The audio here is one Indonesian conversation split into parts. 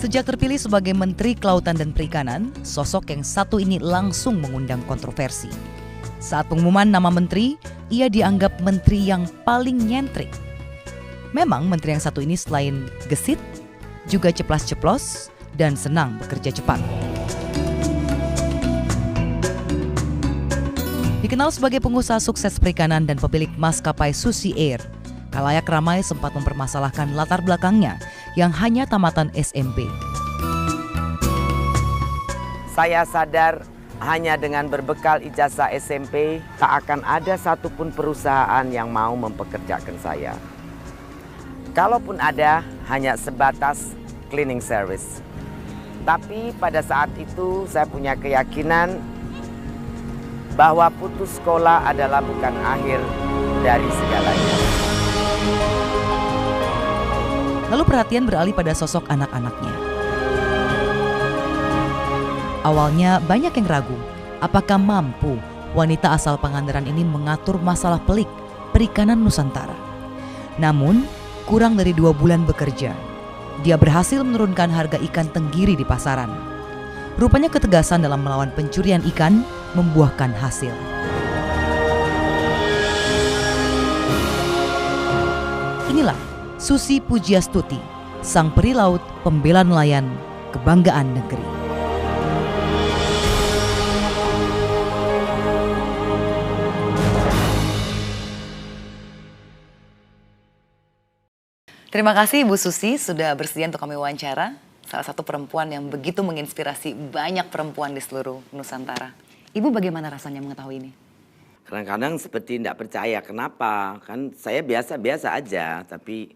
Sejak terpilih sebagai Menteri Kelautan dan Perikanan, sosok yang satu ini langsung mengundang kontroversi. Saat pengumuman nama menteri, ia dianggap menteri yang paling nyentrik. Memang menteri yang satu ini selain gesit, juga ceplas-ceplos dan senang bekerja cepat. Dikenal sebagai pengusaha sukses perikanan dan pemilik maskapai Susi Air, khalayak ramai sempat mempermasalahkan latar belakangnya yang hanya tamatan SMP. Saya sadar hanya dengan berbekal ijazah SMP tak akan ada satupun perusahaan yang mau mempekerjakan saya. Kalaupun ada, hanya sebatas cleaning service. Tapi pada saat itu saya punya keyakinan bahwa putus sekolah adalah bukan akhir dari segalanya. Lalu perhatian beralih pada sosok anak-anaknya. Awalnya banyak yang ragu, apakah mampu wanita asal Pangandaran ini mengatur masalah pelik perikanan Nusantara. Namun, kurang dari 2 bulan bekerja, dia berhasil menurunkan harga ikan tenggiri di pasaran. Rupanya ketegasan dalam melawan pencurian ikan membuahkan hasil. Inilah Susi Pujiastuti, sang peri laut pembela nelayan, kebanggaan negeri. Terima kasih Ibu Susi sudah bersedia untuk kami wawancara. Salah satu perempuan yang begitu menginspirasi banyak perempuan di seluruh Nusantara. Ibu bagaimana rasanya mengetahui ini? Kadang-kadang seperti tidak percaya, kenapa? Kan saya biasa-biasa aja, tapi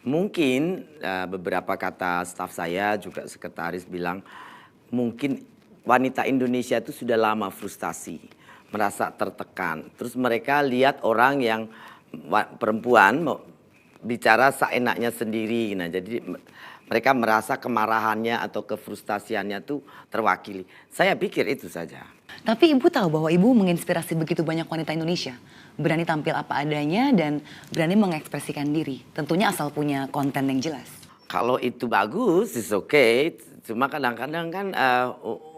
mungkin beberapa kata staf saya juga sekretaris bilang mungkin wanita Indonesia itu sudah lama frustasi, merasa tertekan. Terus mereka lihat orang yang perempuan bicara seenaknya sendiri. Nah, jadi mereka merasa kemarahannya atau kefrustasiannya tuh terwakili. Saya pikir itu saja. Tapi Ibu tahu bahwa Ibu menginspirasi begitu banyak wanita Indonesia. Berani tampil apa adanya dan berani mengekspresikan diri. Tentunya asal punya konten yang jelas. Kalau itu bagus, it's okay. Cuma kadang-kadang kan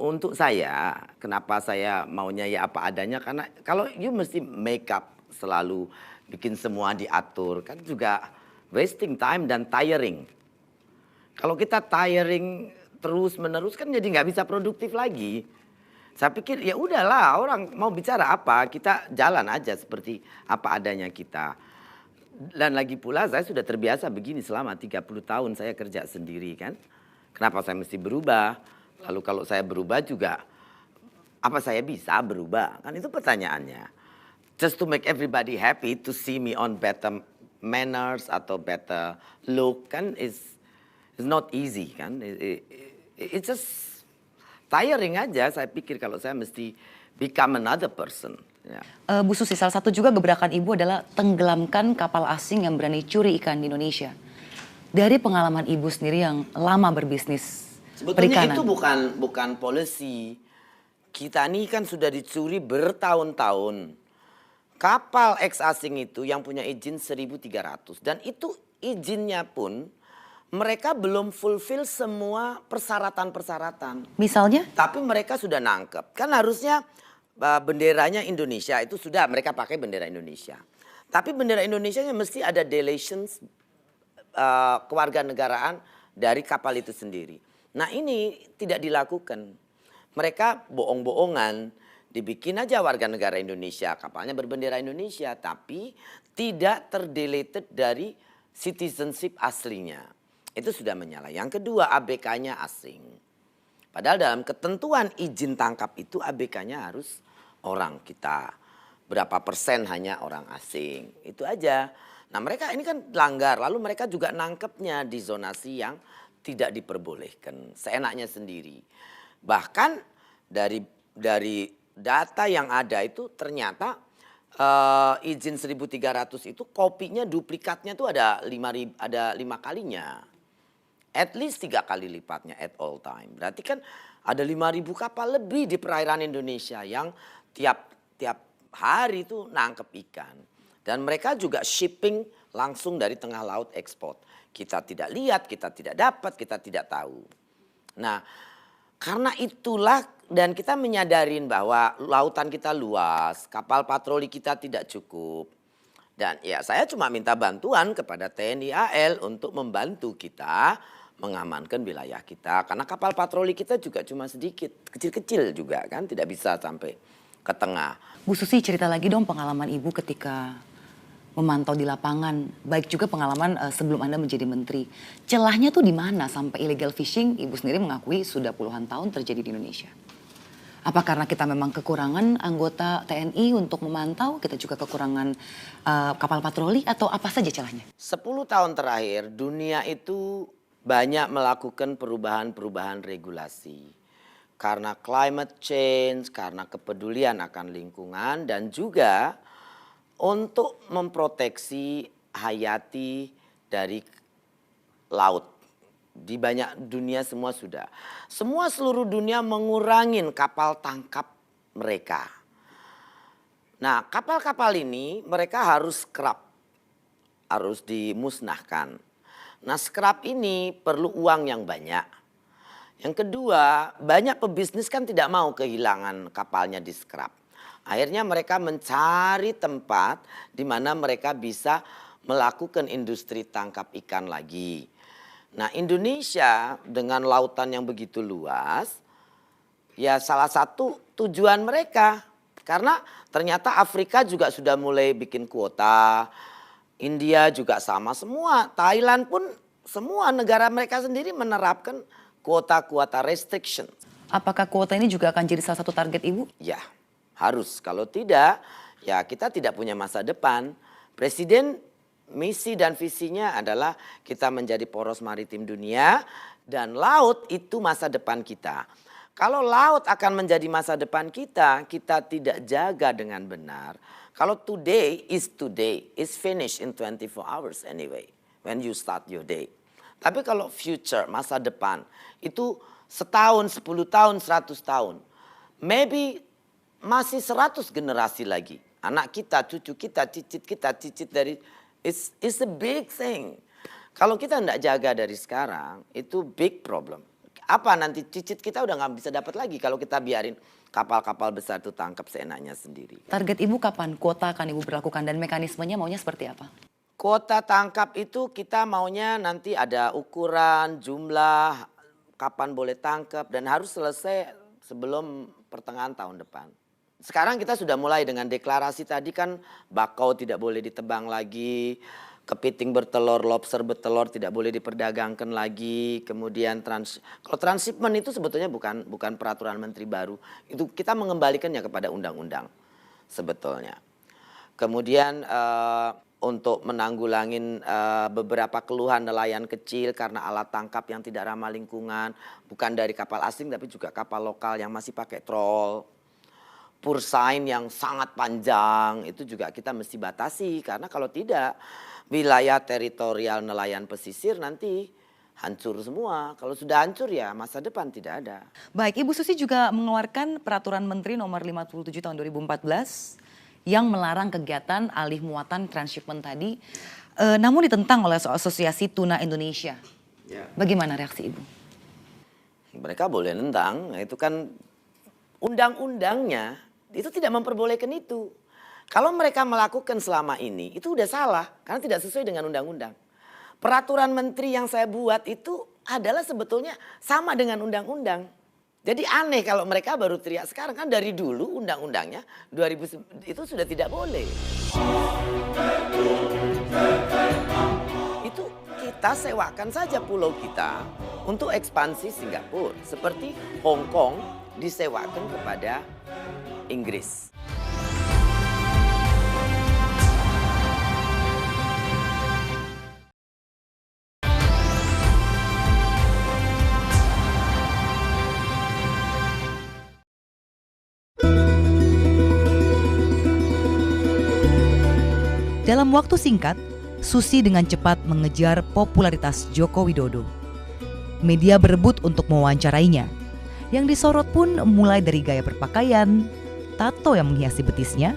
untuk saya, kenapa saya maunya ya apa adanya. Karena kalau you mesti make up selalu, bikin semua diatur, kan juga wasting time dan tiring. Kalau kita tiring terus-menerus kan jadi nggak bisa produktif lagi. Saya pikir ya udahlah, orang mau bicara apa, kita jalan aja seperti apa adanya kita. Dan lagi pula saya sudah terbiasa begini selama 30 tahun saya kerja sendiri kan. Kenapa saya mesti berubah? Lalu kalau saya berubah juga, apa saya bisa berubah? Kan itu pertanyaannya. Just to make everybody happy, to see me on better manners atau better look kan is not easy kan. It's just tiring aja, saya pikir kalau saya mesti become another person. Ya. Bu Susi, salah satu juga gebrakan Ibu adalah tenggelamkan kapal asing yang berani curi ikan di Indonesia. Dari pengalaman Ibu sendiri yang lama berbisnis sebetulnya perikanan. itu bukan policy. Kita ini kan sudah dicuri bertahun-tahun. Kapal ex asing itu yang punya izin 1.300 dan itu izinnya pun mereka belum fulfill semua persyaratan-persyaratan. Misalnya? Tapi mereka sudah nangkep. Kan harusnya benderanya Indonesia itu sudah mereka pakai bendera Indonesia. Tapi bendera Indonesia mesti ada deletions kewarganegaraan dari kapal itu sendiri. Nah ini tidak dilakukan. Mereka bohong-bohongan. Dibikin aja warga negara Indonesia, kapalnya berbendera Indonesia. Tapi tidak terdeleted dari citizenship aslinya. Itu sudah menyala. Yang kedua ABK-nya asing. Padahal dalam ketentuan izin tangkap itu ABK-nya harus orang kita. Berapa persen hanya orang asing. Itu aja. Nah mereka ini kan langgar. Lalu mereka juga nangkepnya di zonasi yang tidak diperbolehkan. Seenaknya sendiri. Bahkan dari data yang ada itu ternyata izin 1.300 itu kopinya duplikatnya tuh ada 5 kalinya. At least 3 kali lipatnya at all time. Berarti kan ada 5.000 kapal lebih di perairan Indonesia yang tiap hari itu nangkep ikan. Dan mereka juga shipping langsung dari tengah laut ekspor. Kita tidak lihat, kita tidak dapat, kita tidak tahu. Nah, karena itulah dan kita menyadarin bahwa lautan kita luas, kapal patroli kita tidak cukup. Dan ya saya cuma minta bantuan kepada TNI AL untuk membantu kita mengamankan wilayah kita. Karena kapal patroli kita juga cuma sedikit, kecil-kecil juga kan, tidak bisa sampai ke tengah. Bu Susi, cerita lagi dong pengalaman Ibu ketika memantau di lapangan, baik juga pengalaman sebelum Anda menjadi menteri. Celahnya tuh di mana sampai illegal fishing Ibu sendiri mengakui sudah puluhan tahun terjadi di Indonesia? Apa karena kita memang kekurangan anggota TNI untuk memantau, kita juga kekurangan kapal patroli, atau apa saja celahnya? 10 tahun terakhir dunia itu banyak melakukan perubahan-perubahan regulasi. Karena climate change, karena kepedulian akan lingkungan, dan juga untuk memproteksi hayati dari laut. Di banyak dunia semua sudah. Semua seluruh dunia mengurangin kapal tangkap mereka. Nah, kapal-kapal ini mereka harus scrap. Harus dimusnahkan. Nah, scrap ini perlu uang yang banyak. Yang kedua, banyak pebisnis kan tidak mau kehilangan kapalnya di scrap. Akhirnya mereka mencari tempat di mana mereka bisa melakukan industri tangkap ikan lagi. Nah, Indonesia dengan lautan yang begitu luas, ya salah satu tujuan mereka. Karena ternyata Afrika juga sudah mulai bikin kuota, India juga sama semua, Thailand pun semua negara mereka sendiri menerapkan kuota-kuota restriction. Apakah kuota ini juga akan jadi salah satu target Ibu? Ya, harus. Kalau tidak, ya kita tidak punya masa depan. Presiden misi dan visinya adalah kita menjadi poros maritim dunia dan laut itu masa depan kita. Kalau laut akan menjadi masa depan kita, kita tidak jaga dengan benar. Kalau today is finished in 24 hours anyway when you start your day. Tapi kalau future, masa depan itu setahun, 10 tahun, 100 tahun. Maybe masih 100 generasi lagi. Anak kita, cucu kita, cicit dari It's a big thing. Kalau kita tidak jaga dari sekarang, itu big problem. Apa nanti cicit kita udah nggak bisa dapat lagi kalau kita biarin kapal-kapal besar itu tangkap seenaknya sendiri. Target Ibu kapan kuota akan Ibu berlakukan dan mekanismenya maunya seperti apa? Kuota tangkap itu kita maunya nanti ada ukuran, jumlah, kapan boleh tangkap dan harus selesai sebelum pertengahan tahun depan. Sekarang kita sudah mulai dengan deklarasi tadi kan bakau tidak boleh ditebang lagi, kepiting bertelur, lobster bertelur tidak boleh diperdagangkan lagi. Kemudian kalau transshipment itu sebetulnya bukan peraturan menteri baru, itu kita mengembalikannya kepada undang-undang sebetulnya. Kemudian untuk menanggulangin beberapa keluhan nelayan kecil karena alat tangkap yang tidak ramah lingkungan, bukan dari kapal asing tapi juga kapal lokal yang masih pakai troll. Pursain yang sangat panjang itu juga kita mesti batasi karena kalau tidak wilayah teritorial nelayan pesisir nanti hancur semua. Kalau sudah hancur ya masa depan tidak ada. Baik, Ibu Susi juga mengeluarkan peraturan Menteri nomor 57 tahun 2014 yang melarang kegiatan alih muatan transshipment tadi, namun ditentang oleh Asosiasi Tuna Indonesia. Ya. Bagaimana reaksi Ibu? Mereka boleh nentang, itu kan undang-undangnya itu tidak memperbolehkan itu. Kalau mereka melakukan selama ini itu udah salah karena tidak sesuai dengan undang-undang. Peraturan menteri yang saya buat itu adalah sebetulnya sama dengan undang-undang. Jadi aneh kalau mereka baru teriak sekarang, kan dari dulu undang-undangnya 2000 itu sudah tidak boleh. Itu kita sewakan saja pulau kita untuk ekspansi Singapura. Seperti Hong Kong disewakan kepada Inggris. Dalam waktu singkat, Susi dengan cepat mengejar popularitas Joko Widodo. Media berebut untuk mewawancarainya. Yang disorot pun mulai dari gaya berpakaian, tato yang menghiasi betisnya,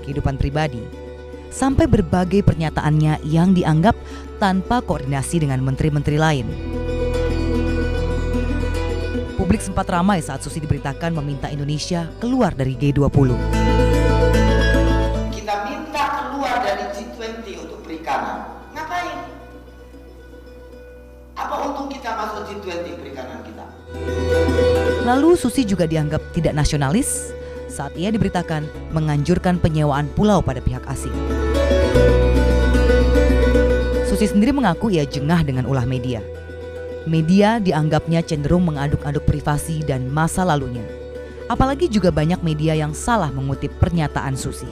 kehidupan pribadi. sampai berbagai pernyataannya yang dianggap tanpa koordinasi dengan menteri-menteri lain. Publik sempat ramai saat Susi diberitakan meminta Indonesia keluar dari G20. Kita minta keluar dari G20 untuk perikanan. Ngapain? Apa untung kita masuk G20 perikanan kita? Lalu Susi juga dianggap tidak nasionalis saat ia diberitakan menganjurkan penyewaan pulau pada pihak asing. Susi sendiri mengaku ia jengah dengan ulah media. Media dianggapnya cenderung mengaduk-aduk privasi dan masa lalunya. Apalagi juga banyak media yang salah mengutip pernyataan Susi.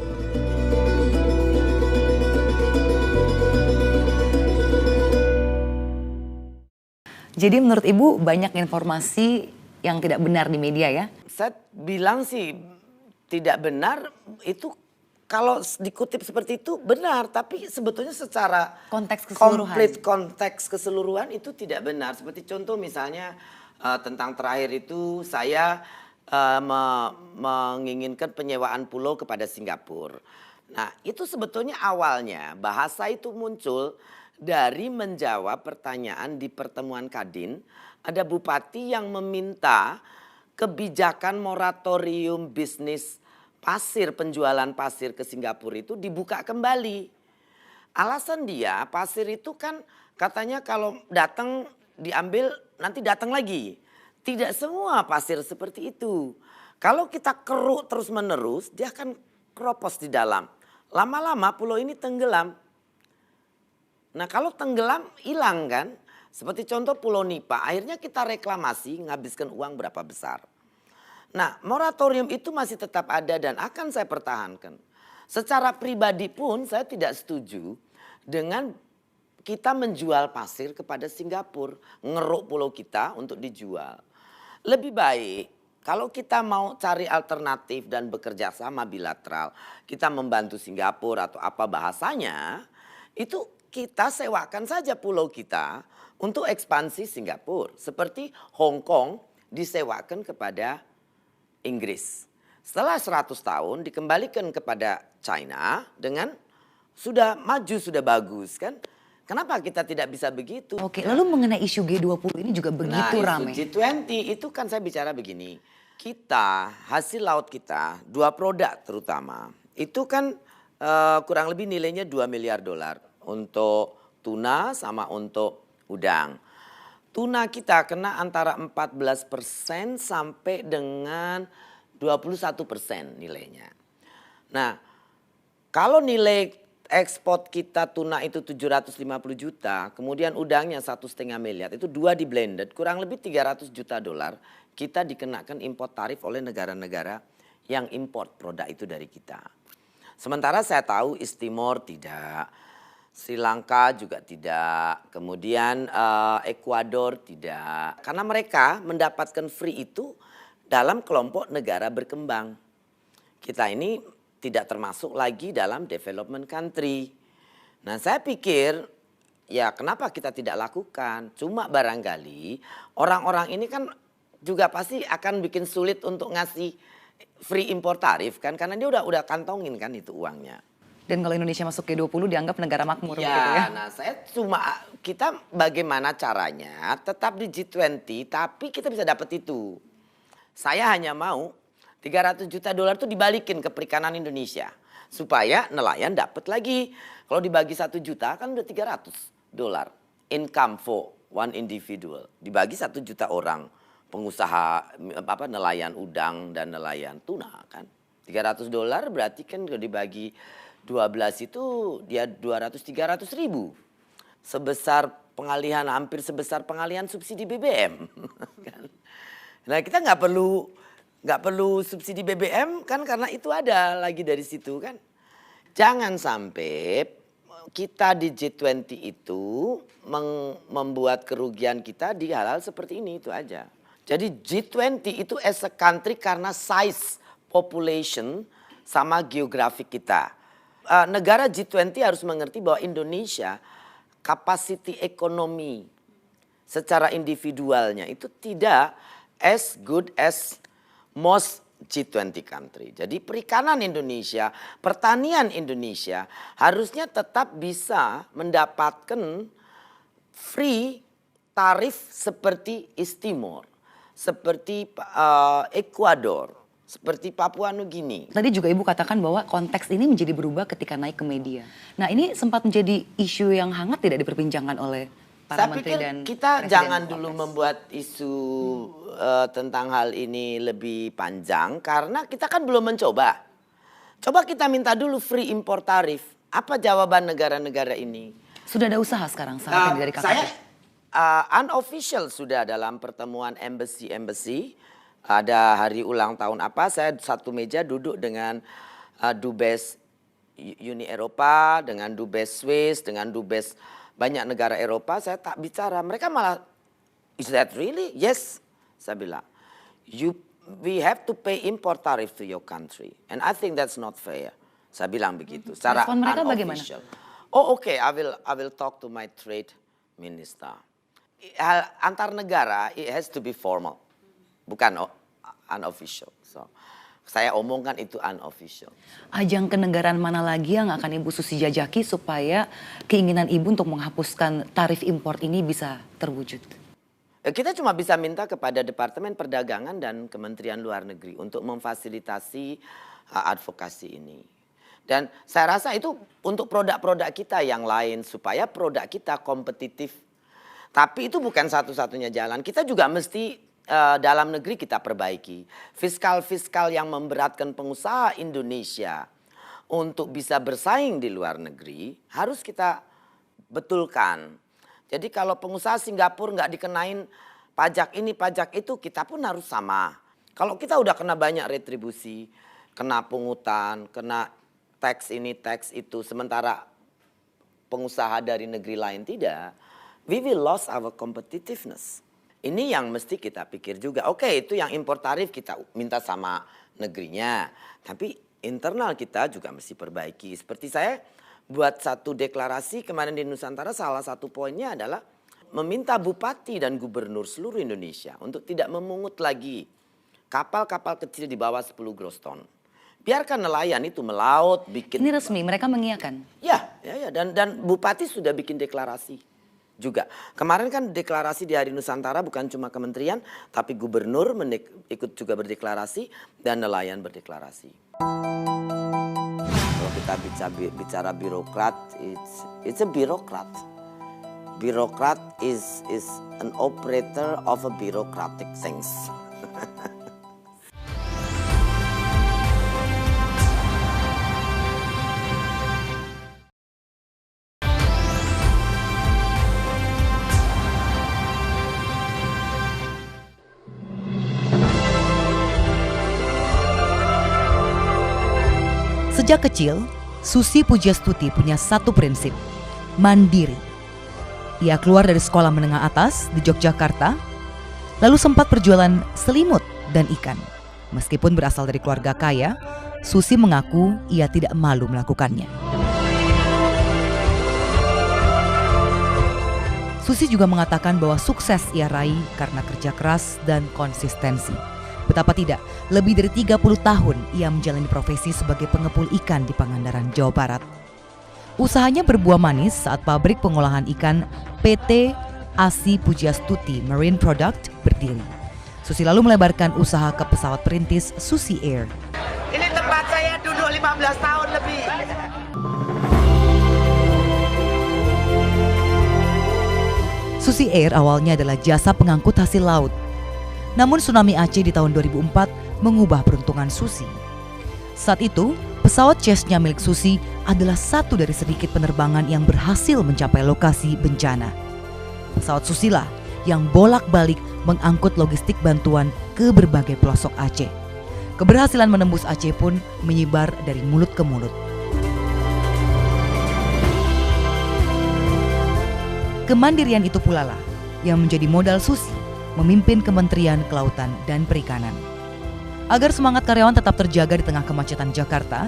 Jadi menurut Ibu banyak informasi yang tidak benar di media ya? Saya bilang sih tidak benar itu kalau dikutip seperti itu benar, tapi sebetulnya secara Konteks keseluruhan. komplit konteks keseluruhan itu tidak benar. Seperti contoh misalnya tentang terakhir itu saya menginginkan penyewaan pulau kepada Singapura. Nah itu sebetulnya awalnya bahasa itu muncul dari menjawab pertanyaan di pertemuan Kadin. Ada bupati yang meminta kebijakan moratorium bisnis pasir, penjualan pasir ke Singapura itu dibuka kembali. Alasan dia pasir itu kan katanya kalau datang diambil nanti datang lagi. Tidak semua pasir seperti itu. Kalau kita keruk terus menerus dia akan keropos di dalam. Lama-lama pulau ini tenggelam. Nah kalau tenggelam hilang kan. Seperti contoh Pulau Nipa, akhirnya kita reklamasi menghabiskan uang berapa besar. Nah moratorium itu masih tetap ada dan akan saya pertahankan. Secara pribadi pun saya tidak setuju dengan kita menjual pasir kepada Singapura. Ngeruk pulau kita untuk dijual. Lebih baik kalau kita mau cari alternatif dan bekerja sama bilateral. Kita membantu Singapura atau apa bahasanya. Itu kita sewakan saja pulau kita untuk ekspansi Singapura. Seperti Hong Kong disewakan kepada Inggris. Setelah 100 tahun dikembalikan kepada China dengan sudah maju, sudah bagus kan. Kenapa kita tidak bisa begitu? Oke, lalu mengenai isu G20 ini juga begitu ramai. Isu G20 itu kan saya bicara begini. Kita, hasil laut kita, 2 produk terutama. Itu kan kurang lebih nilainya 2 miliar dolar. Untuk tuna sama untuk udang. Tuna kita kena antara 14% sampai dengan 21% nilainya. Nah, kalau nilai ekspor kita tuna itu 750 juta, kemudian udangnya 1,5 miliar, itu 2 di blended, kurang lebih 300 juta dolar kita dikenakan import tarif oleh negara-negara yang import produk itu dari kita. Sementara saya tahu East Timor tidak, Sri Lanka juga tidak, kemudian Ekuador tidak. Karena mereka mendapatkan free itu dalam kelompok negara berkembang. Kita ini tidak termasuk lagi dalam development country. Nah saya pikir ya kenapa kita tidak lakukan. Cuma barangkali orang-orang ini kan juga pasti akan bikin sulit untuk ngasih free import tarif kan. Karena dia udah kantongin kan itu uangnya. Dan kalau Indonesia masuk G20 dianggap negara makmur ya, gitu ya. Nah kita bagaimana caranya tetap di G20 tapi kita bisa dapat itu. Saya hanya mau 300 juta dolar itu dibalikin ke perikanan Indonesia. Supaya nelayan dapat lagi. Kalau dibagi 1 juta kan udah 300 dolar. Income for one individual. Dibagi 1 juta orang. Pengusaha nelayan udang dan nelayan tuna kan. 300 dolar berarti kan kalau dibagi 12 itu dia 200-300 ribu. Sebesar pengalihan, hampir sebesar pengalihan subsidi BBM. Nah kita nggak perlu subsidi BBM kan karena itu ada lagi dari situ kan. Jangan sampai kita di G20 itu membuat kerugian kita di hal-hal seperti ini, itu aja. Jadi G20 itu as a country karena size population sama geografik kita. Negara G20 harus mengerti bahwa Indonesia capacity ekonomi secara individualnya itu tidak as good as most G20 country. Jadi perikanan Indonesia, pertanian Indonesia harusnya tetap bisa mendapatkan free tarif seperti East Timor, seperti Ekuador, seperti Papua Nugini. Tadi juga Ibu katakan bahwa konteks ini menjadi berubah ketika naik ke media. Nah ini sempat menjadi isu yang hangat tidak diperbincangkan oleh para Saya menteri pikir dan kita presiden jangan Wapres. dulu membuat isu tentang hal ini lebih panjang karena kita kan belum mencoba. Coba kita minta dulu free import tarif. Apa jawaban negara-negara ini? Sudah ada usaha sekarang saat ini dari KKP. Saya unofficial sudah dalam pertemuan embassy. Ada hari ulang tahun apa? Saya satu meja duduk dengan Dubes Uni Eropa, dengan Dubes Swiss, dengan Dubes banyak negara Eropa. Saya tak bicara. Mereka malah, is that really? Yes, saya bilang. We have to pay import tariff to your country, and I think that's not fair. Saya bilang begitu. Secara Respon mereka bagaimana? unofficial. Oh okay, I will talk to my trade minister. Hal antar negara it has to be formal, bukan unofficial. So saya omongkan itu unofficial. Ajang kenegaraan mana lagi yang akan Ibu Susi jajaki supaya keinginan Ibu untuk menghapuskan tarif impor ini bisa terwujud? Kita cuma bisa minta kepada Departemen Perdagangan dan Kementerian Luar Negeri untuk memfasilitasi advokasi ini. Dan saya rasa itu untuk produk-produk kita yang lain supaya produk kita kompetitif. Tapi itu bukan satu-satunya jalan. Kita juga mesti dalam negeri kita perbaiki. Fiskal-fiskal yang memberatkan pengusaha Indonesia untuk bisa bersaing di luar negeri harus kita betulkan. Jadi kalau pengusaha Singapura nggak dikenain pajak ini, pajak itu, kita pun harus sama. Kalau kita udah kena banyak retribusi, kena pungutan, kena tax ini, tax itu, sementara pengusaha dari negeri lain tidak, we will lose our competitiveness. Ini yang mesti kita pikir juga. Oke, itu yang impor tarif kita minta sama negerinya. Tapi internal kita juga mesti perbaiki. Seperti saya buat satu deklarasi kemarin di Nusantara, salah satu poinnya adalah meminta bupati dan gubernur seluruh Indonesia untuk tidak memungut lagi kapal-kapal kecil di bawah 10 gross ton. Biarkan nelayan itu melaut, bikin. Ini resmi, mereka mengiyakan. Ya, dan bupati sudah bikin deklarasi juga. Kemarin kan deklarasi di Hari Nusantara bukan cuma kementerian, tapi gubernur ikut juga berdeklarasi dan nelayan berdeklarasi. Kalau kita bicara birokrat, it's a birokrat. Birokrat is an operator of a bureaucratic things. Sejak kecil, Susi Pujastuti punya satu prinsip, mandiri. Ia keluar dari sekolah menengah atas di Yogyakarta, lalu sempat berjualan selimut dan ikan. Meskipun berasal dari keluarga kaya, Susi mengaku ia tidak malu melakukannya. Susi juga mengatakan bahwa sukses ia raih karena kerja keras dan konsistensi. Betapa tidak, lebih dari 30 tahun ia menjalani profesi sebagai pengepul ikan di Pangandaran, Jawa Barat. Usahanya berbuah manis saat pabrik pengolahan ikan PT Asi Pujastuti Marine Product berdiri. Susi lalu melebarkan usaha ke pesawat perintis Susi Air. Ini tempat saya duduk 15 tahun lebih. Susi Air awalnya adalah jasa pengangkut hasil laut. Namun tsunami Aceh di tahun 2004 mengubah peruntungan Susi. Saat itu, pesawat Cessna milik Susi adalah satu dari sedikit penerbangan yang berhasil mencapai lokasi bencana. Pesawat Susilah yang bolak-balik mengangkut logistik bantuan ke berbagai pelosok Aceh. Keberhasilan menembus Aceh pun menyebar dari mulut ke mulut. Kemandirian itu pula lah yang menjadi modal Susi memimpin Kementerian Kelautan dan Perikanan. Agar semangat karyawan tetap terjaga di tengah kemacetan Jakarta,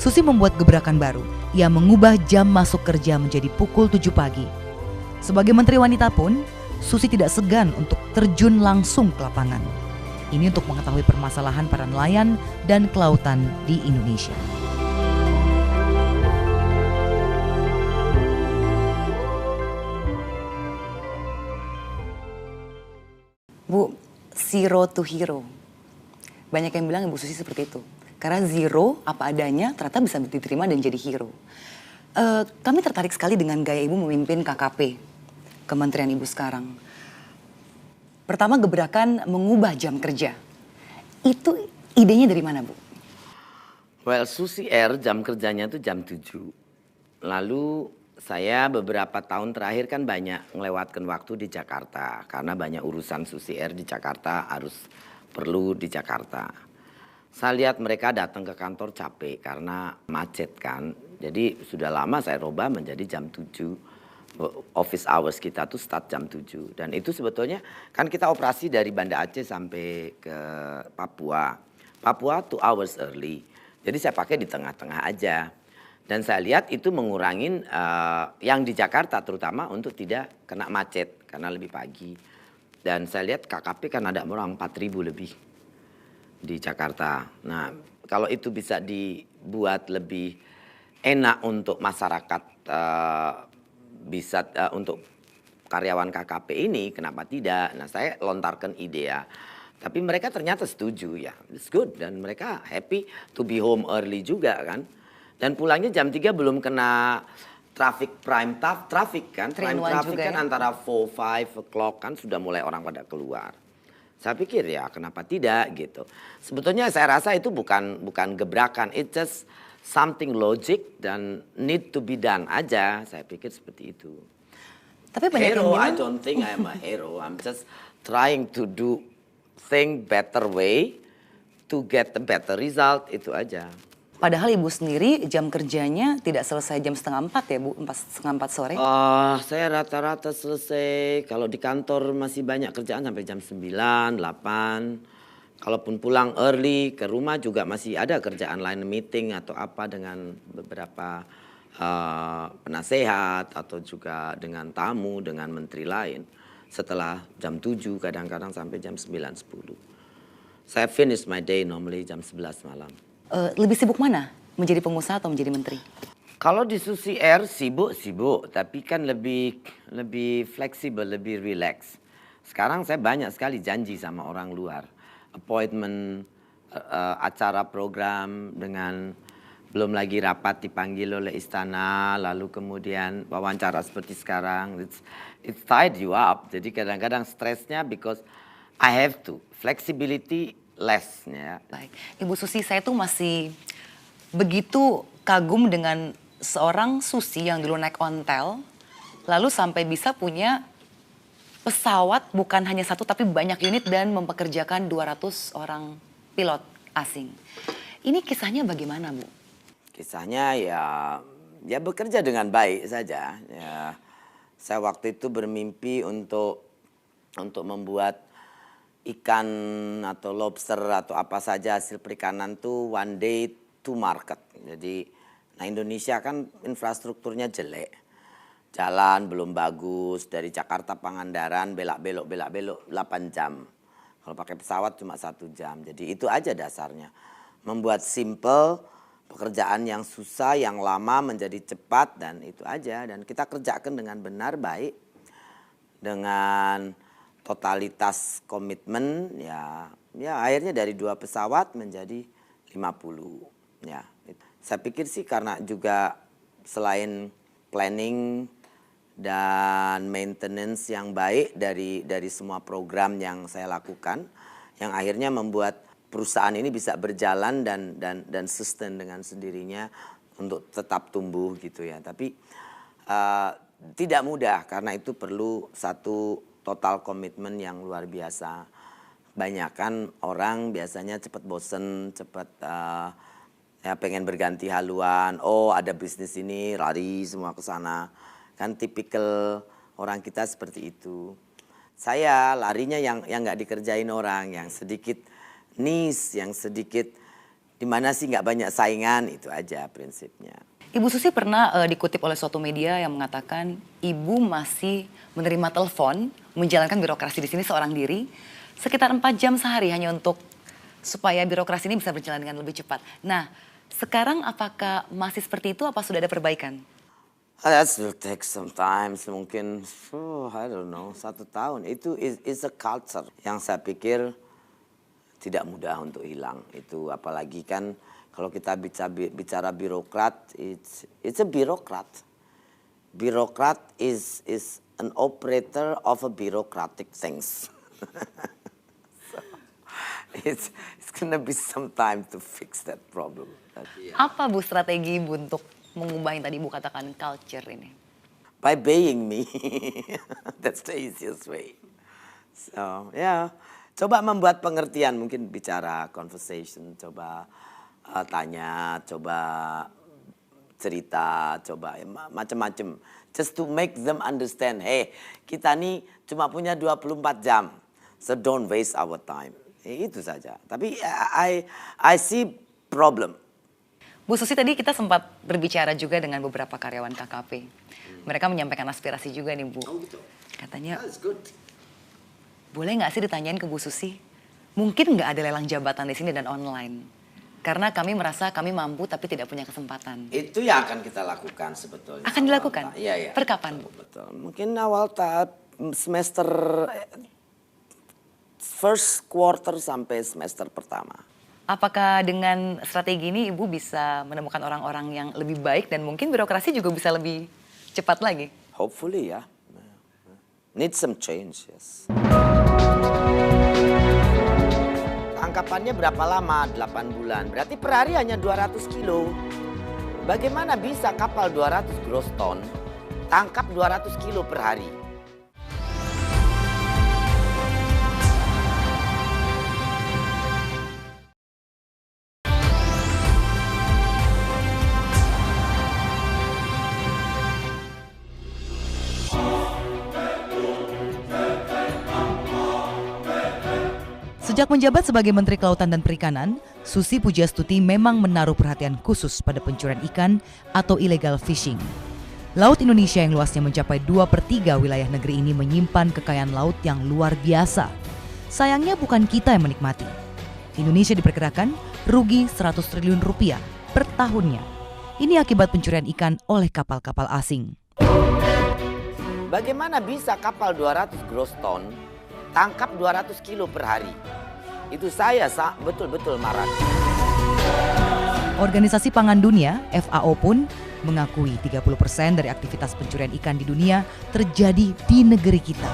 Susi membuat gebrakan baru. Ia mengubah jam masuk kerja menjadi pukul 7 pagi. Sebagai menteri wanita pun, Susi tidak segan untuk terjun langsung ke lapangan. Ini untuk mengetahui permasalahan para nelayan dan kelautan di Indonesia. Bu, zero to hero. Banyak yang bilang Ibu Susi seperti itu. Karena zero apa adanya ternyata bisa diterima dan jadi hero. Kami tertarik sekali dengan gaya Ibu memimpin KKP, Kementerian Ibu sekarang. Pertama, gebrakan mengubah jam kerja. Itu idenya dari mana, Bu? Well, Susi Air jam kerjanya itu jam 7. Lalu saya beberapa tahun terakhir kan banyak melewatkan waktu di Jakarta. Karena banyak urusan Susi Air di Jakarta harus perlu di Jakarta. Saya lihat mereka datang ke kantor capek karena macet kan. Jadi sudah lama saya rubah menjadi jam 7. Office hours kita tuh start jam 7. Dan itu sebetulnya kan kita operasi dari Banda Aceh sampai ke Papua. Papua 2 hours early. Jadi saya pakai di tengah-tengah aja. Dan saya lihat itu mengurangin yang di Jakarta terutama untuk tidak kena macet karena lebih pagi. Dan saya lihat KKP kan ada orang 4.000 lebih di Jakarta. Nah, kalau itu bisa dibuat lebih enak untuk masyarakat, bisa untuk karyawan KKP ini, kenapa tidak? Nah, saya lontarkan ide ya. Tapi mereka ternyata setuju ya, it's good. Dan mereka happy to be home early juga kan. Dan pulangnya jam 3 belum kena prime traffic kan. Prime traffic kan ya? Antara 4-5 o'clock kan sudah mulai orang pada keluar. Saya pikir ya kenapa tidak gitu. Sebetulnya saya rasa itu bukan gebrakan, it's just something logic dan need to be done aja. Saya pikir seperti itu. Tapi banyak hero, yang bilang, I don't think I'm a hero. I'm just trying to do thing better way to get the better result, itu aja. Padahal Ibu sendiri jam kerjanya tidak selesai jam 3:30 ya Bu, 3:30 sore? Saya rata-rata selesai, kalau di kantor masih banyak kerjaan sampai jam 9, 8. Kalaupun pulang early ke rumah juga masih ada kerjaan lain, meeting atau apa dengan beberapa penasehat atau juga dengan tamu, dengan menteri lain. Setelah jam 7 kadang-kadang sampai jam 9, 10. Saya finish my day normally jam 11 malam. Lebih sibuk mana? Menjadi pengusaha atau menjadi menteri? Kalau di Susi Air sibuk, tapi kan lebih fleksibel, lebih relax. Sekarang saya banyak sekali janji sama orang luar. Appointment, acara program dengan belum lagi rapat dipanggil oleh istana, lalu kemudian wawancara seperti sekarang. It's tied you up. Jadi kadang-kadang stresnya because I have to. Flexibility less ya. Baik, Ibu Susi, saya tuh masih begitu kagum dengan seorang Susi yang dulu naik ontel, lalu sampai bisa punya pesawat bukan hanya satu tapi banyak unit dan mempekerjakan 200 orang pilot asing. Ini kisahnya bagaimana, Bu? Kisahnya ya bekerja dengan baik saja. Ya, saya waktu itu bermimpi untuk membuat ikan atau lobster atau apa saja hasil perikanan tuh one day to market. Jadi, nah Indonesia kan infrastrukturnya jelek. Jalan belum bagus, dari Jakarta Pangandaran belok-belok 8 jam. Kalau pakai pesawat cuma 1 jam. Jadi itu aja dasarnya. Membuat simple, pekerjaan yang susah, yang lama menjadi cepat dan itu aja. Dan kita kerjakan dengan benar, baik. Dengan totalitas komitmen ya akhirnya dari 2 pesawat menjadi 50 ya. Saya pikir sih karena juga selain planning dan maintenance yang baik dari semua program yang saya lakukan yang akhirnya membuat perusahaan ini bisa berjalan dan sustain dengan sendirinya untuk tetap tumbuh gitu ya. Tapi tidak mudah karena itu perlu satu total komitmen yang luar biasa. Banyak kan orang biasanya cepat bosen, cepat ya pengen berganti haluan. Oh ada bisnis ini, lari semua ke sana. Kan tipikal orang kita seperti itu. Saya larinya yang nggak dikerjain orang, yang sedikit niche, yang sedikit dimana sih nggak banyak saingan, itu aja prinsipnya. Ibu Susi pernah dikutip oleh suatu media yang mengatakan Ibu masih menerima telepon, menjalankan birokrasi di sini seorang diri Sekitar 4 jam sehari hanya untuk supaya birokrasi ini bisa berjalan dengan lebih cepat. Nah, sekarang apakah masih seperti itu apa sudah ada perbaikan? That will take some time, mungkin, I don't know, 1 tahun. Itu is a culture yang saya pikir tidak mudah untuk hilang. Itu apalagi kan kalau kita bicara birokrat, it's a birokrat. Birokrat is an operator of a bureaucratic things. It's gonna be some time to fix that problem. Apa Bu strategi Ibu untuk mengubah yang tadi Ibu katakan culture ini? By obeying me, that's the easiest way. So yeah, coba membuat pengertian, mungkin bicara conversation, coba tanya, coba cerita, coba macam-macam. Just to make them understand, hey, kita nih cuma punya 24 jam, so don't waste our time. Itu saja. Tapi I see problem. Bu Susi, tadi kita sempat berbicara juga dengan beberapa karyawan KKP. Mereka menyampaikan aspirasi juga nih Bu. Oh gitu. Katanya, That's good. boleh nggak sih ditanyain ke Bu Susi? Mungkin nggak ada lelang jabatan di sini dan online. Karena kami merasa kami mampu tapi tidak punya kesempatan. Itu yang akan kita lakukan sebetulnya. Akan dilakukan? Iya. Per kapan, Bu? Betul. Mungkin awal semester first quarter sampai semester pertama. Apakah dengan strategi ini Ibu bisa menemukan orang-orang yang lebih baik dan mungkin birokrasi juga bisa lebih cepat lagi? Hopefully ya. Need some change, yes. Tangkapannya berapa lama? 8 bulan. Berarti per hari hanya 200 kilo. Bagaimana bisa kapal 200 gross ton tangkap 200 kilo per hari? Sejak menjabat sebagai Menteri Kelautan dan Perikanan, Susi Pujiastuti memang menaruh perhatian khusus pada pencurian ikan atau illegal fishing. Laut Indonesia yang luasnya mencapai 2/3 wilayah negeri ini menyimpan kekayaan laut yang luar biasa. Sayangnya bukan kita yang menikmati. Indonesia diperkirakan rugi 100 triliun rupiah per tahunnya. Ini akibat pencurian ikan oleh kapal-kapal asing. Bagaimana bisa kapal 200 gross ton tangkap 200 kilo per hari? Itu saya betul-betul marah. Organisasi Pangan Dunia, FAO pun mengakui 30% dari aktivitas pencurian ikan di dunia terjadi di negeri kita.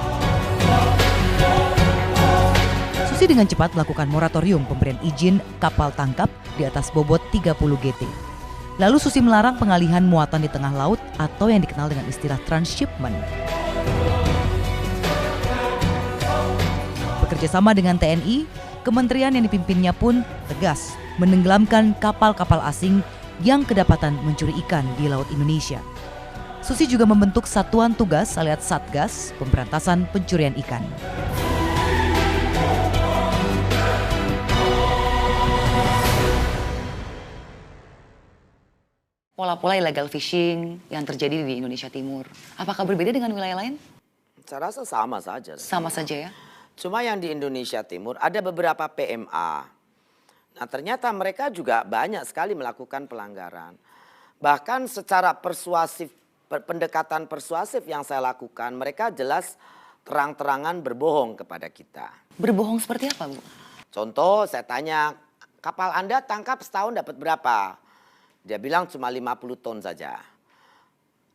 Susi dengan cepat melakukan moratorium pemberian izin kapal tangkap di atas bobot 30 GT. Lalu Susi melarang pengalihan muatan di tengah laut atau yang dikenal dengan istilah transshipment. Bekerjasama dengan TNI, kementerian yang dipimpinnya pun tegas menenggelamkan kapal-kapal asing yang kedapatan mencuri ikan di Laut Indonesia. Susi juga membentuk Satuan Tugas alias Satgas Pemberantasan Pencurian Ikan. Pola-pola illegal fishing yang terjadi di Indonesia Timur, apakah berbeda dengan wilayah lain? Saya rasa sama saja. Sama saja ya? Cuma yang di Indonesia Timur ada beberapa PMA. Nah ternyata mereka juga banyak sekali melakukan pelanggaran. Bahkan secara persuasif, pendekatan persuasif yang saya lakukan, mereka jelas terang-terangan berbohong kepada kita. Berbohong seperti apa, Bu? Contoh saya tanya, kapal Anda tangkap setahun dapat berapa? Dia bilang cuma 50 ton saja.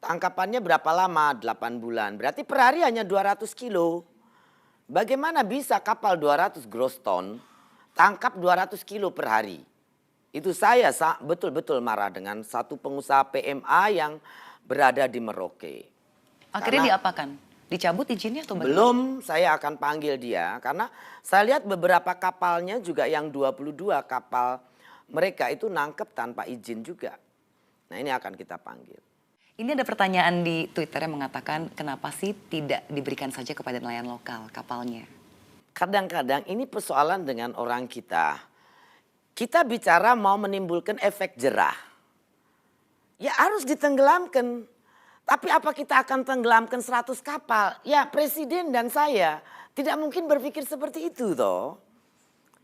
Tangkapannya berapa lama? 8 bulan. Berarti per hari hanya 200 kilo. Bagaimana bisa kapal 200 gross ton tangkap 200 kilo per hari? Itu saya betul-betul marah dengan satu pengusaha PMA yang berada di Merauke. Akhirnya diapakan? Dicabut izinnya atau bagaimana? Belum, saya akan panggil dia. Karena saya lihat beberapa kapalnya juga yang 22 kapal mereka itu nangkep tanpa izin juga. Nah ini akan kita panggil. Ini ada pertanyaan di Twitter yang mengatakan kenapa sih tidak diberikan saja kepada nelayan lokal kapalnya? Kadang-kadang ini persoalan dengan orang kita. Kita bicara mau menimbulkan efek jerah. Ya harus ditenggelamkan. Tapi apa kita akan tenggelamkan 100 kapal? Ya presiden dan saya tidak mungkin berpikir seperti itu toh.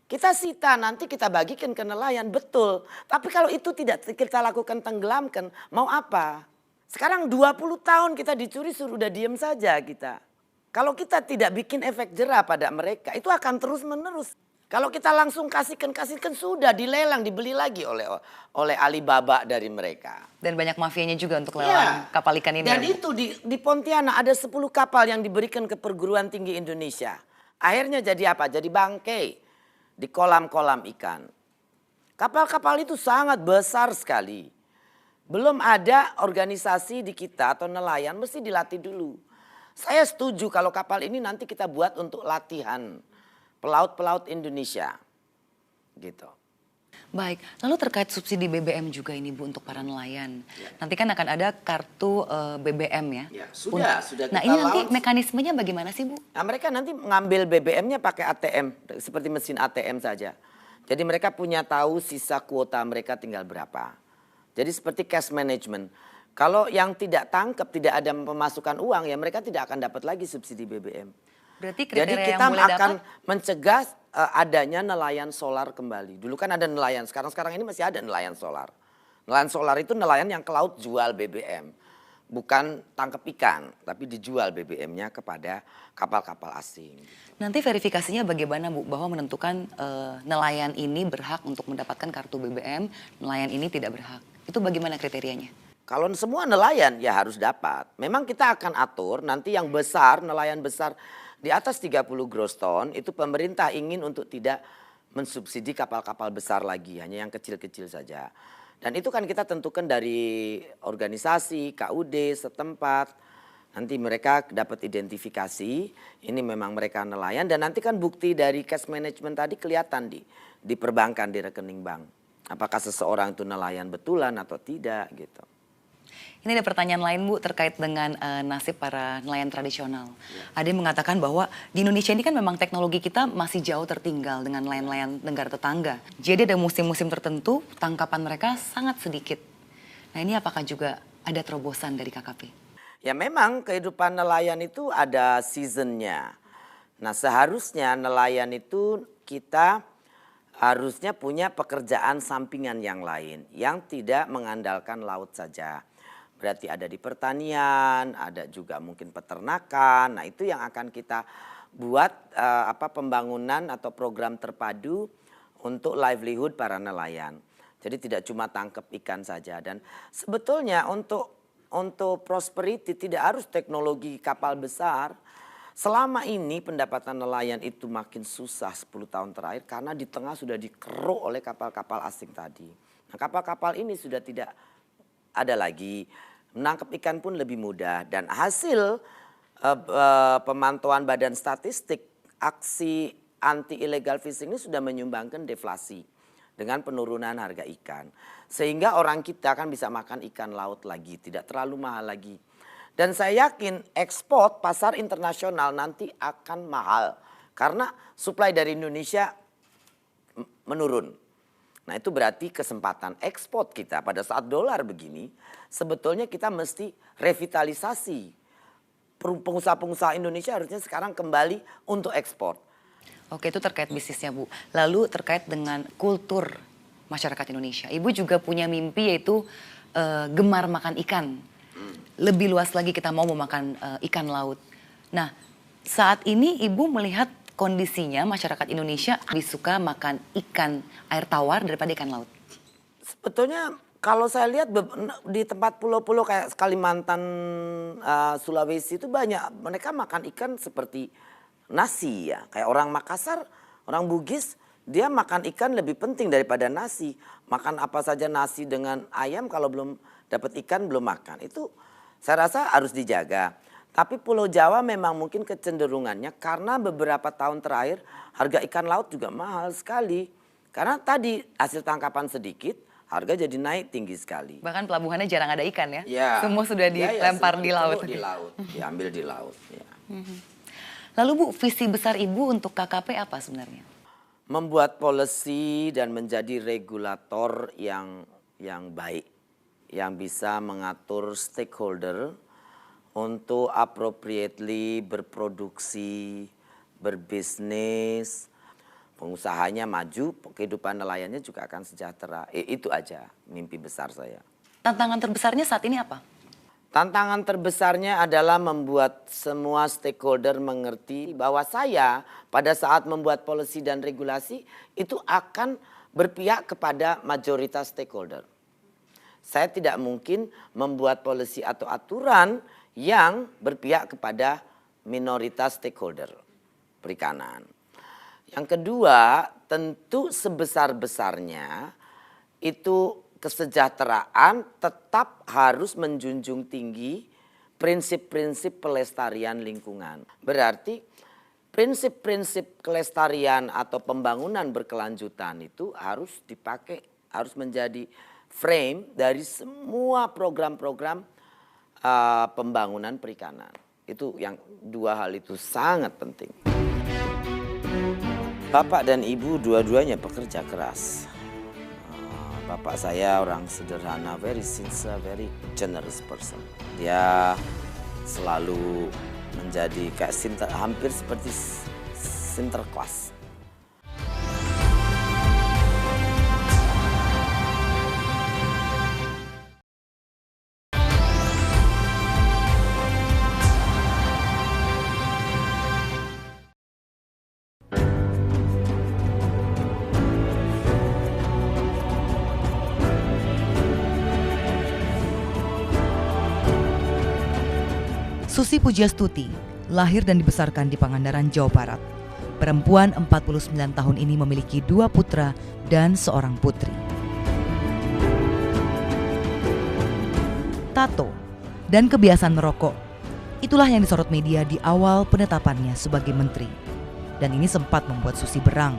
Kita sita nanti kita bagikan ke nelayan, betul. Tapi kalau itu tidak kita lakukan tenggelamkan, mau apa? Sekarang 20 tahun kita dicuri suruh udah diem saja kita. Kalau kita tidak bikin efek jerah pada mereka itu akan terus menerus. Kalau kita langsung kasihkan sudah dilelang, dibeli lagi oleh Alibaba dari mereka. Dan banyak mafianya juga untuk lelang kapal ikan ini. Dan itu di Pontianak ada 10 kapal yang diberikan ke perguruan tinggi Indonesia. Akhirnya jadi apa? Jadi bangkai di kolam-kolam ikan. Kapal-kapal itu sangat besar sekali. Belum ada organisasi di kita atau nelayan mesti dilatih dulu. Saya setuju kalau kapal ini nanti kita buat untuk latihan pelaut-pelaut Indonesia. Gitu. Baik, lalu terkait subsidi BBM juga ini Bu untuk para nelayan. Nanti kan akan ada kartu BBM ya. Sudah Nah kita ini nanti launch. mekanismenya bagaimana sih Bu? Nah, mereka nanti mengambil BBM-nya pakai ATM, seperti mesin ATM saja. Jadi mereka punya tahu sisa kuota mereka tinggal berapa. Jadi seperti cash management. Kalau yang tidak tangkap, tidak ada pemasukan uang, ya mereka tidak akan dapat lagi subsidi BBM. Berarti Jadi kriteria kita yang boleh akan dapat? mencegah adanya nelayan solar kembali. Dulu kan ada nelayan, sekarang ini masih ada nelayan solar. Nelayan solar itu nelayan yang ke laut jual BBM. Bukan tangkap ikan, tapi dijual BBM-nya kepada kapal-kapal asing. Nanti verifikasinya bagaimana Bu? Bahwa menentukan nelayan ini berhak untuk mendapatkan kartu BBM, nelayan ini tidak berhak. Itu bagaimana kriterianya? Kalau semua nelayan ya harus dapat. Memang kita akan atur nanti yang besar, nelayan besar di atas 30 gross ton itu pemerintah ingin untuk tidak mensubsidi kapal-kapal besar lagi. Hanya yang kecil-kecil saja. Dan itu kan kita tentukan dari organisasi, KUD setempat. Nanti mereka dapat identifikasi, ini memang mereka nelayan. Dan nanti kan bukti dari cash management tadi kelihatan di perbankan, di rekening bank. Apakah seseorang itu nelayan betulan atau tidak gitu. Ini ada pertanyaan lain Bu terkait dengan nasib para nelayan tradisional. Ada yang mengatakan bahwa di Indonesia ini kan memang teknologi kita masih jauh tertinggal dengan nelayan-nelayan negara tetangga. Jadi ada musim-musim tertentu tangkapan mereka sangat sedikit. Nah ini apakah juga ada terobosan dari KKP? Ya memang kehidupan nelayan itu ada seasonnya. Nah seharusnya nelayan itu kita harusnya punya pekerjaan sampingan yang lain. Yang tidak mengandalkan laut saja. Berarti ada di pertanian, ada juga mungkin peternakan. Nah itu yang akan kita buat pembangunan atau program terpadu untuk livelihood para nelayan. Jadi tidak cuma tangkap ikan saja. Dan sebetulnya untuk prosperity tidak harus teknologi kapal besar. Selama ini pendapatan nelayan itu makin susah 10 tahun terakhir karena di tengah sudah dikeruk oleh kapal-kapal asing tadi. Nah kapal-kapal ini sudah tidak ada lagi, menangkap ikan pun lebih mudah. Dan hasil pemantauan Badan Statistik, aksi anti illegal fishing ini sudah menyumbangkan deflasi dengan penurunan harga ikan. Sehingga orang kita kan bisa makan ikan laut lagi, tidak terlalu mahal lagi. Dan saya yakin ekspor pasar internasional nanti akan mahal. Karena supply dari Indonesia menurun. Nah itu berarti kesempatan ekspor kita pada saat dolar begini, sebetulnya kita mesti revitalisasi. Pengusaha-pengusaha Indonesia harusnya sekarang kembali untuk ekspor. Oke itu terkait bisnisnya Bu. Lalu terkait dengan kultur masyarakat Indonesia. Ibu juga punya mimpi yaitu gemar makan ikan. Lebih luas lagi kita mau memakan ikan laut. Nah saat ini Ibu melihat kondisinya masyarakat Indonesia lebih suka makan ikan air tawar daripada ikan laut. Sebetulnya kalau saya lihat di tempat pulau-pulau kayak Kalimantan, Sulawesi itu banyak. Mereka makan ikan seperti nasi ya. Kayak orang Makassar, orang Bugis dia makan ikan lebih penting daripada nasi. Makan apa saja nasi dengan ayam kalau belum dapat ikan belum makan. Itu saya rasa harus dijaga. Tapi Pulau Jawa memang mungkin kecenderungannya karena beberapa tahun terakhir harga ikan laut juga mahal sekali. Karena tadi hasil tangkapan sedikit, harga jadi naik tinggi sekali. Bahkan pelabuhannya jarang ada ikan ya. Ya. Semua sudah dilempar di laut. Di laut, diambil di laut. Ya. Lalu Bu, visi besar Ibu untuk KKP apa sebenarnya? Membuat policy dan menjadi regulator yang baik. Yang bisa mengatur stakeholder untuk appropriately berproduksi, berbisnis, pengusahanya maju, kehidupan nelayannya juga akan sejahtera. Itu aja mimpi besar saya. Tantangan terbesarnya saat ini apa? Tantangan terbesarnya adalah membuat semua stakeholder mengerti bahwa saya pada saat membuat policy dan regulasi itu akan berpihak kepada mayoritas stakeholder. Saya tidak mungkin membuat policy atau aturan yang berpihak kepada minoritas stakeholder perikanan. Yang kedua, tentu sebesar-besarnya itu kesejahteraan tetap harus menjunjung tinggi prinsip-prinsip pelestarian lingkungan. Berarti prinsip-prinsip kelestarian atau pembangunan berkelanjutan itu harus dipakai, harus menjadi frame dari semua program-program pembangunan perikanan. Itu yang dua hal itu sangat penting. Bapak dan ibu dua-duanya pekerja keras. Bapak saya orang sederhana, very sincere, very generous person. Dia selalu menjadi kayak hampir seperti sinterklas. Susi Pujiastuti lahir dan dibesarkan di Pangandaran, Jawa Barat. Perempuan 49 tahun ini memiliki 2 putra dan seorang putri. Tato dan kebiasaan merokok, itulah yang disorot media di awal penetapannya sebagai menteri. Dan ini sempat membuat Susi berang.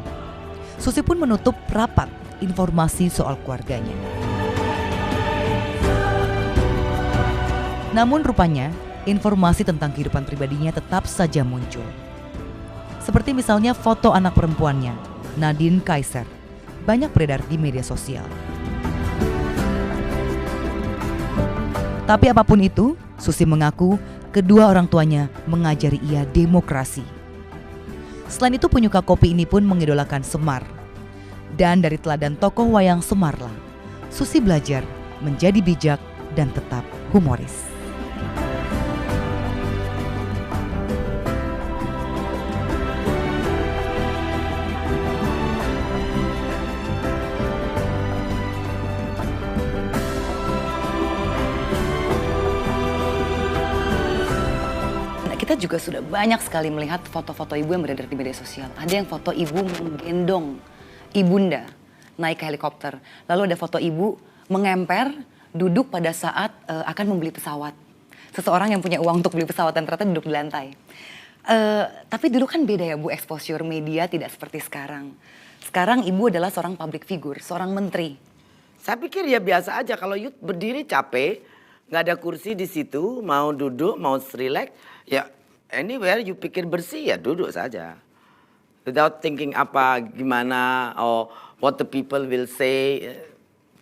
Susi pun menutup rapat informasi soal keluarganya. Namun rupanya informasi tentang kehidupan pribadinya tetap saja muncul. Seperti misalnya foto anak perempuannya, Nadine Kaiser, banyak beredar di media sosial. Tapi apapun itu, Susi mengaku kedua orang tuanya mengajari ia demokrasi. Selain itu, penyuka kopi ini pun mengidolakan Semar. Dan dari teladan tokoh wayang Semarlah, Susi belajar menjadi bijak dan tetap humoris. Kita juga sudah banyak sekali melihat foto-foto ibu yang beredar di media sosial. Ada yang foto ibu menggendong ibunda naik ke helikopter. Lalu ada foto ibu mengemper duduk pada saat akan membeli pesawat. Seseorang yang punya uang untuk beli pesawat dan ternyata duduk di lantai. Tapi dulu kan beda ya Bu, exposure media tidak seperti sekarang. Sekarang ibu adalah seorang public figure, seorang menteri. Saya pikir ya biasa aja, kalau you berdiri capek, nggak ada kursi di situ, mau duduk, mau relax, ya anywhere you pikir bersih ya duduk saja. Without thinking apa, gimana, or what the people will say.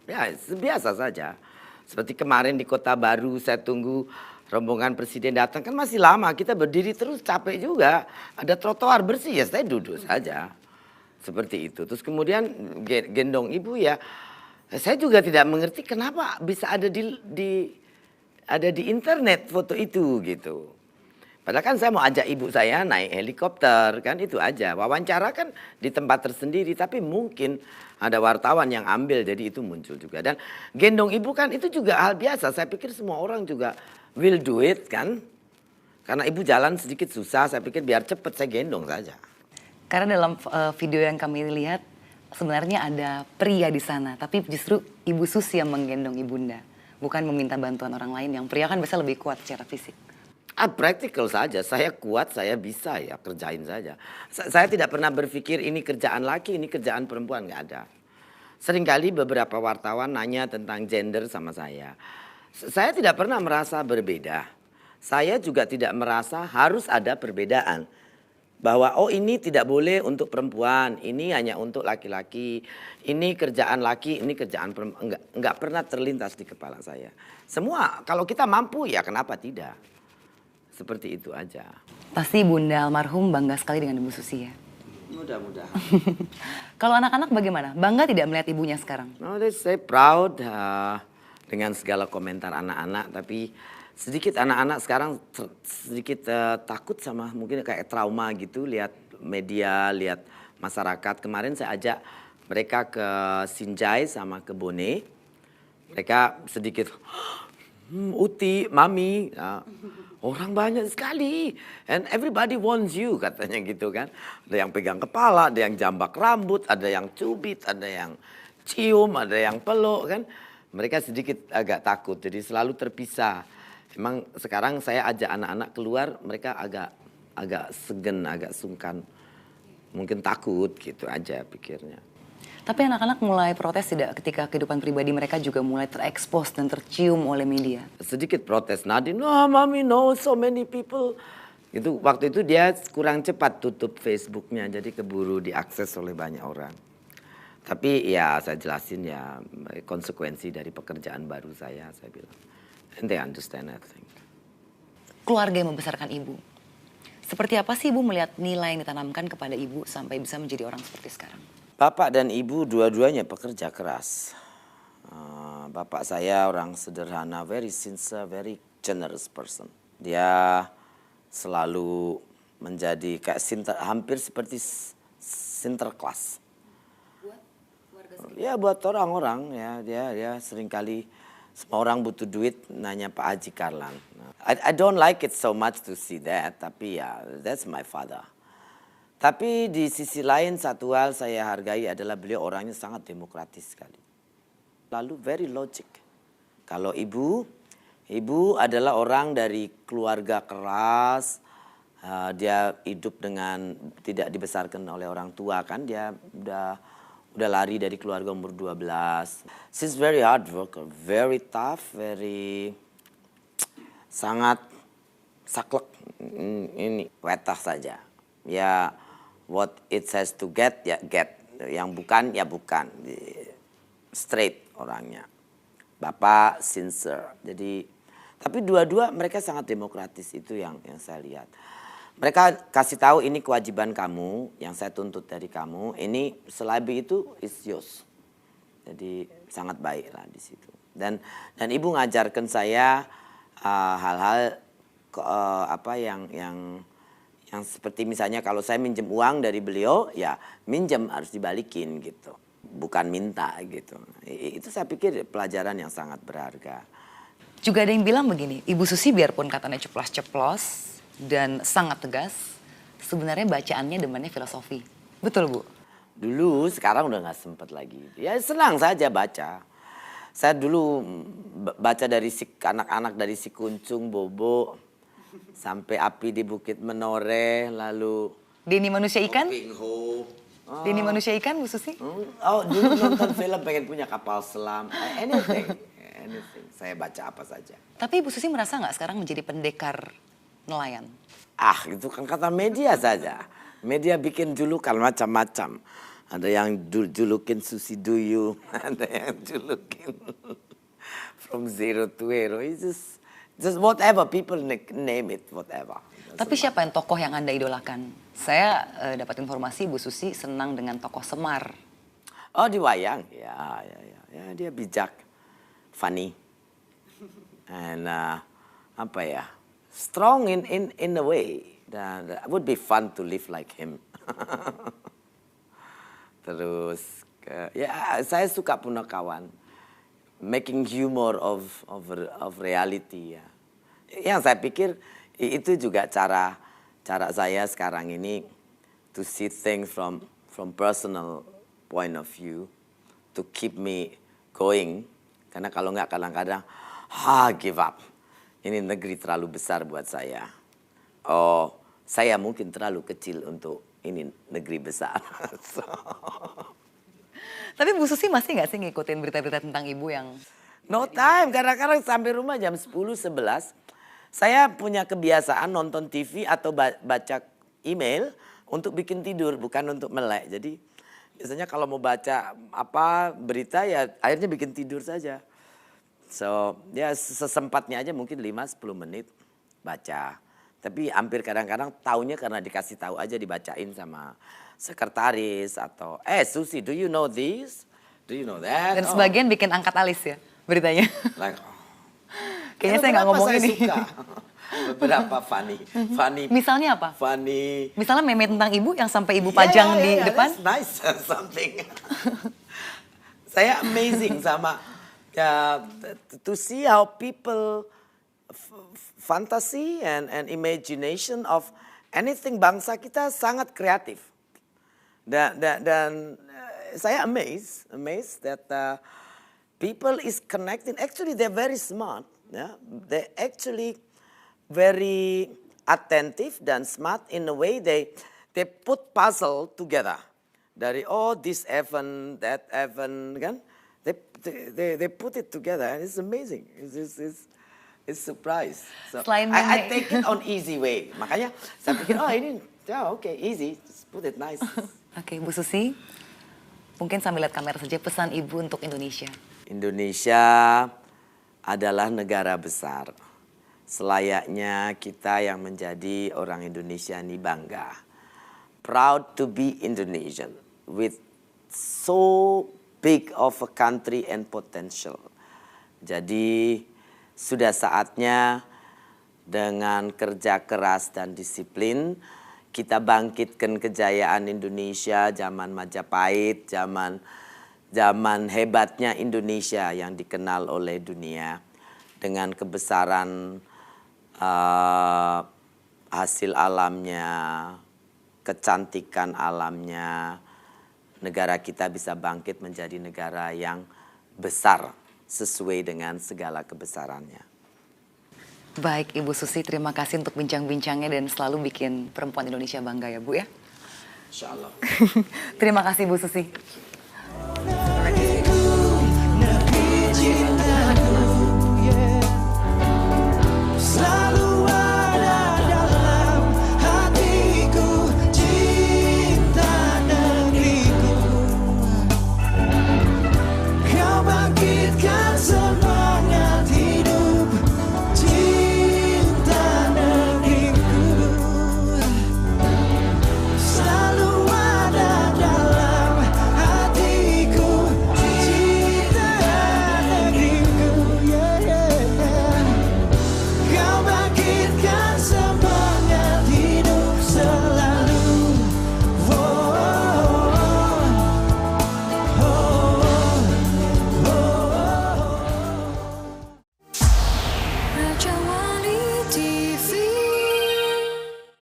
Ya biasa saja. Seperti kemarin di Kota Baru saya tunggu rombongan presiden datang, kan masih lama, kita berdiri terus capek juga. Ada trotoar bersih ya saya duduk saja. Seperti itu. Terus kemudian gendong ibu ya. Saya juga tidak mengerti kenapa bisa ada di internet foto itu gitu. Padahal kan saya mau ajak ibu saya naik helikopter, kan itu aja. Wawancara kan di tempat tersendiri, tapi mungkin ada wartawan yang ambil, jadi itu muncul juga. Dan gendong ibu kan itu juga hal biasa, saya pikir semua orang juga will do it kan. Karena ibu jalan sedikit susah, saya pikir biar cepet saya gendong saja. Karena dalam video yang kami lihat, sebenarnya ada pria di sana, tapi justru Ibu Susi yang menggendong ibunda. Bukan meminta bantuan orang lain, yang pria kan biasa lebih kuat secara fisik. Practical saja, saya kuat, saya bisa ya kerjain saja. Saya tidak pernah berpikir ini kerjaan laki, ini kerjaan perempuan, nggak ada. Seringkali beberapa wartawan nanya tentang gender sama saya. Saya tidak pernah merasa berbeda. Saya juga tidak merasa harus ada perbedaan. Bahwa oh ini tidak boleh untuk perempuan, ini hanya untuk laki-laki, ini kerjaan laki, ini kerjaan perempuan. Enggak pernah terlintas di kepala saya. Semua kalau kita mampu ya kenapa tidak. seperti itu aja. Pasti Bunda almarhum bangga sekali dengan Ibu Susi ya. Mudah-mudahan. Kalau anak-anak bagaimana? Bangga tidak melihat ibunya sekarang? No, they say proud dengan segala komentar anak-anak, tapi sedikit anak-anak sekarang sedikit takut sama mungkin kayak trauma gitu lihat media, lihat masyarakat. Kemarin saya ajak mereka ke Sinjai sama ke Bone. Mereka sedikit Uti, Mami, orang banyak sekali. And everybody wants you katanya gitu kan. Ada yang pegang kepala, ada yang jambak rambut, ada yang cubit, ada yang cium, ada yang peluk kan. Mereka sedikit agak takut, jadi selalu terpisah. Emang sekarang saya ajak anak-anak keluar, mereka agak segan, agak sungkan. Mungkin takut gitu aja pikirnya. Tapi anak-anak mulai protes tidak ketika kehidupan pribadi mereka juga mulai terekspos dan tercium oleh media? Sedikit protes, Nadine, no mami no so many people. Itu waktu itu dia kurang cepat tutup Facebooknya, jadi keburu diakses oleh banyak orang. Tapi ya saya jelasin ya konsekuensi dari pekerjaan baru saya bilang. And they understand I think. Keluarga yang membesarkan ibu. Seperti apa sih ibu melihat nilai yang ditanamkan kepada ibu sampai bisa menjadi orang seperti sekarang? Bapak dan ibu dua-duanya pekerja keras. Bapak saya orang sederhana, very sincere, very generous person. Dia selalu menjadi kayak hampir seperti Sinterklas. Ya buat orang-orang ya dia seringkali semua orang butuh duit nanya Pak Haji Karlan. I don't like it so much to see that, tapi ya that's my father. Tapi di sisi lain satu hal saya hargai adalah beliau orangnya sangat demokratis sekali. Lalu very logic. Kalau ibu adalah orang dari keluarga keras. Dia hidup dengan tidak dibesarkan oleh orang tua kan. Dia udah lari dari keluarga umur 12. She's very hard worker, very tough, very sangat saklek. Ini wetah saja. Ya what it says to get, ya get. Yang bukan, ya bukan. Straight orangnya. Bapak sincere. Jadi, tapi dua-dua mereka sangat demokratis. Itu yang saya lihat. Mereka kasih tahu ini kewajiban kamu, yang saya tuntut dari kamu. Ini selebih itu is yours. Jadi sangat baik lah di situ. Dan ibu ngajarkan saya hal-hal yang seperti misalnya kalau saya minjem uang dari beliau, ya minjem harus dibalikin gitu. Bukan minta gitu. Itu saya pikir pelajaran yang sangat berharga. Juga ada yang bilang begini, Ibu Susi biarpun katanya ceplos-ceplos dan sangat tegas, sebenarnya bacaannya demannya filosofi. Betul Bu? Dulu, sekarang udah gak sempet lagi. Ya senang saja baca. Saya dulu baca dari anak-anak dari si Kuncung, Bobo, sampai Api di Bukit Menoreh, lalu Denny Manusia Ikan? Denny Manusia Ikan, Bu Susi? Oh, dulu nonton film pengen punya kapal selam. Anything. Saya baca apa saja. Tapi Ibu Susi merasa nggak sekarang menjadi pendekar nelayan? Itu kan kata media saja. Media bikin julukan macam-macam. Ada yang julukin Susi Duyung, ada yang julukin from zero to hero. It's just whatever people name it, whatever. Tapi siapa yang tokoh yang Anda idolakan? Saya dapat informasi Bu Susi senang dengan tokoh Semar. Oh, di wayang. Ya, dia bijak, funny. And strong in a way. Dan it would be fun to live like him. Terus, saya suka Punakawan. Making humor of reality ya. Yang saya pikir itu juga cara saya sekarang ini to see things from personal point of view to keep me going. Karena kalau nggak kadang-kadang give up. Ini negeri terlalu besar buat saya. Oh, saya mungkin terlalu kecil untuk ini negeri besar. Tapi Bu Susi masih nggak sih ngikutin berita-berita tentang ibu yang... No time, kadang-kadang sampai rumah jam 10-11. Saya punya kebiasaan nonton TV atau baca email untuk bikin tidur, bukan untuk melek. Jadi biasanya kalau mau baca berita ya akhirnya bikin tidur saja. So ya sesempatnya aja mungkin 5-10 menit baca. Tapi hampir kadang-kadang taunya karena dikasih tahu aja, dibacain sama sekretaris atau Susi, do you know this? Do you know that? Dan sebagian bikin angkat alis ya beritanya. Like, Kayaknya saya nggak ngomong ini. Suka. Beberapa funny. Misalnya apa? Funny. Misalnya meme tentang ibu yang sampai ibu pajang di depan. That's nice something. Saya amazing sama to see how people fantasy and imagination of anything, bangsa kita sangat kreatif. Dan saya amazed that people is connecting. Actually, they're very smart. Yeah? They actually very attentive dan smart in a way they put puzzle together. Dari this event, that event, kan? They put it together and it's amazing. It's surprise. So I take it on easy way. Makanya saya pikir ini okay, easy, just put it nice. Oke, Bu Susi, mungkin sambil lihat kamera saja pesan Ibu untuk Indonesia. Indonesia adalah negara besar. Selayaknya kita yang menjadi orang Indonesia ini bangga. Proud to be Indonesian with so big of a country and potential. Jadi sudah saatnya dengan kerja keras dan disiplin kita bangkitkan kejayaan Indonesia zaman Majapahit, zaman hebatnya Indonesia yang dikenal oleh dunia dengan kebesaran hasil alamnya, kecantikan alamnya. Negara kita bisa bangkit menjadi negara yang besar sesuai dengan segala kebesarannya. Baik, Ibu Susi, terima kasih untuk bincang-bincangnya dan selalu bikin perempuan Indonesia bangga ya, Bu ya. Insya Allah. Terima kasih, Bu Susi.